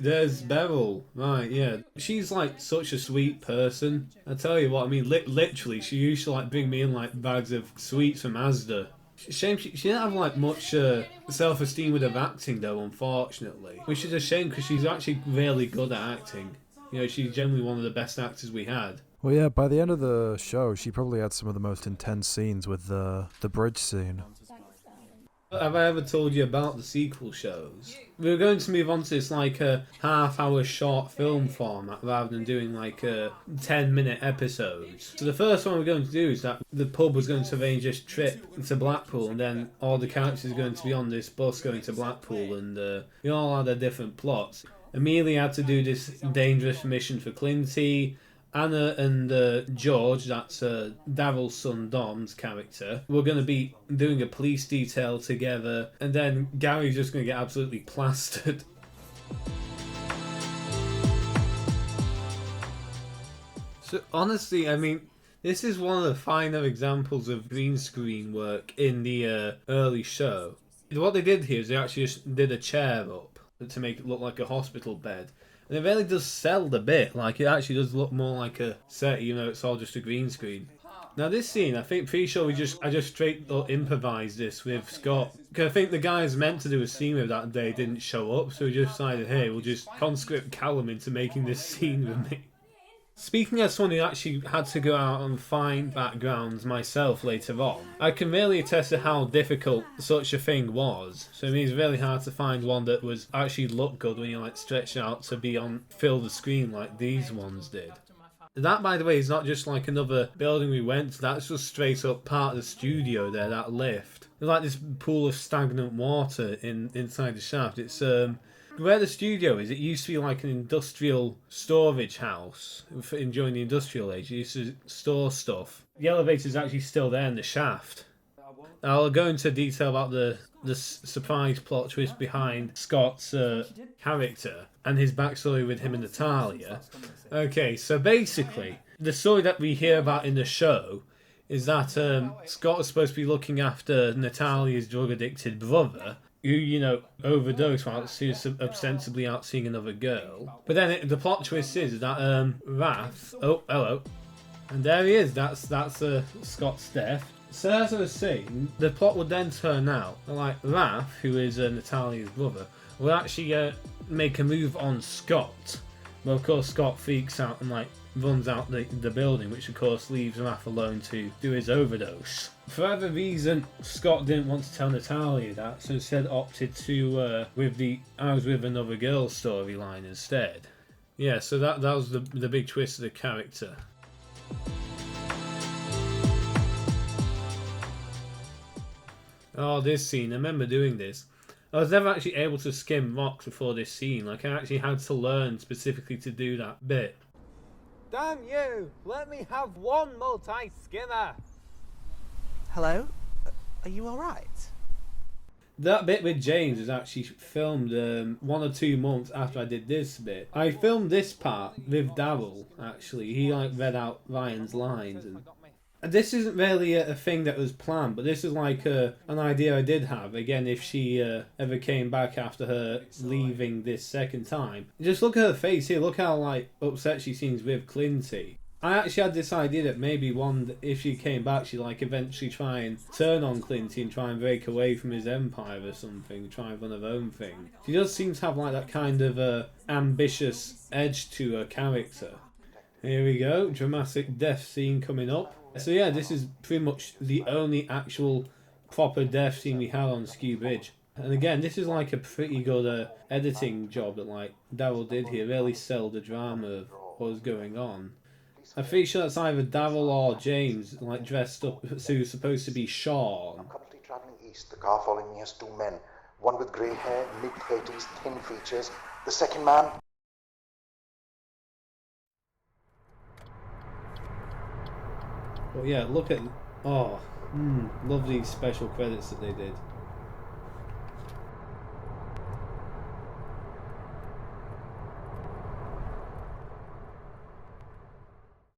there's Beryl. Right, yeah. She's like such a sweet person. I tell you what, I mean, literally, she used to like bring me in like bags of sweets from Asda. Shame she didn't have like much self-esteem with her acting though, unfortunately. Which is a shame because she's actually really good at acting. You know, she's generally one of the best actors we had. Well, yeah, by the end of the show, she probably had some of the most intense scenes with the bridge scene. Have I ever told you about the sequel shows? We were going to move on to this like a half-hour short film format rather than doing like 10-minute episodes. So the first one we're going to do is that the pub was going to arrange this trip to Blackpool, and then all the characters are going to be on this bus going to Blackpool, and we all had their different plots. Amelia had to do this dangerous mission for Clinty. Anna and George, that's Daryl's son Dom's character, were going to be doing a police detail together, and then Gary's just going to get absolutely plastered. So honestly, I mean, this is one of the finer examples of green screen work in the early show. What they did here is they actually just did a chair up to make it look like a hospital bed. And it really does sell the bit, like it actually does look more like a set, you know, it's all just a green screen. Now this scene, I think pretty sure I just straight up improvised this with Scott. Because I think the guys meant to do a scene with that day didn't show up, so we just decided, hey, we'll just conscript Callum into making this scene with me. Speaking as someone who actually had to go out and find backgrounds myself later on, I can really attest to how difficult such a thing was. So I mean, it's really hard to find one that was actually look good when you like stretch out to be on fill the screen like these ones did. That, by the way, is not just like another building we went to, that's just straight up part of the studio there, that lift. There's like this pool of stagnant water inside the shaft. It's where the studio is, it used to be like an industrial storage house during the industrial age. It used to store stuff. The elevator's actually still there in the shaft. I'll go into detail about the surprise plot twist behind Scott's character and his backstory with him and Natalia. Okay, so basically, the story that we hear about in the show is that Scott was supposed to be looking after Natalia's drug-addicted brother, who, you know, overdosed while she was ostensibly out seeing another girl. But then the plot twist is that Raph, oh, hello, and there he is, that's Scott's death. So as I was saying, the plot would then turn out that, like, Raph, who is Natalia's brother, will actually make a move on Scott. Well, of course, Scott freaks out and, like, runs out the building, which of course leaves Raph alone to do his overdose. For whatever reason, Scott didn't want to tell Natalia that, so instead opted to with the I was with another girl storyline instead. Yeah, so that was the big twist of the character. Oh, this scene, I remember doing this. I was never actually able to skim rocks before this scene, like I actually had to learn specifically to do that bit. Damn you! Let me have one multi-skimmer! Hello? Are you alright? That bit with James was actually filmed 1 or 2 months after I did this bit. I filmed this part with Daryl, actually. He like read out Ryan's lines. And this isn't really a thing that was planned, but this is like an idea I did have. Again, if she ever came back after her leaving this second time. Just look at her face here. Look how like upset she seems with Clinty. I actually had this idea that maybe if she came back, she'd like eventually try and turn on Clinty and try and break away from his empire or something, try and run her own thing. She does seem to have like that kind of ambitious edge to her character. Here we go, dramatic death scene coming up. So yeah, this is pretty much the only actual proper death scene we have on Skew Bridge. And again, this is like a pretty good editing job that like Daryl did here. Really sell the drama of what was going on. I'm pretty sure that's either Daryl or James, like dressed up, who's supposed to be Sean. I'm currently travelling east. The car following me has 2 men. One with grey hair, mid-30s, thin features. The second man... But yeah, look at... Oh, love these special credits that they did.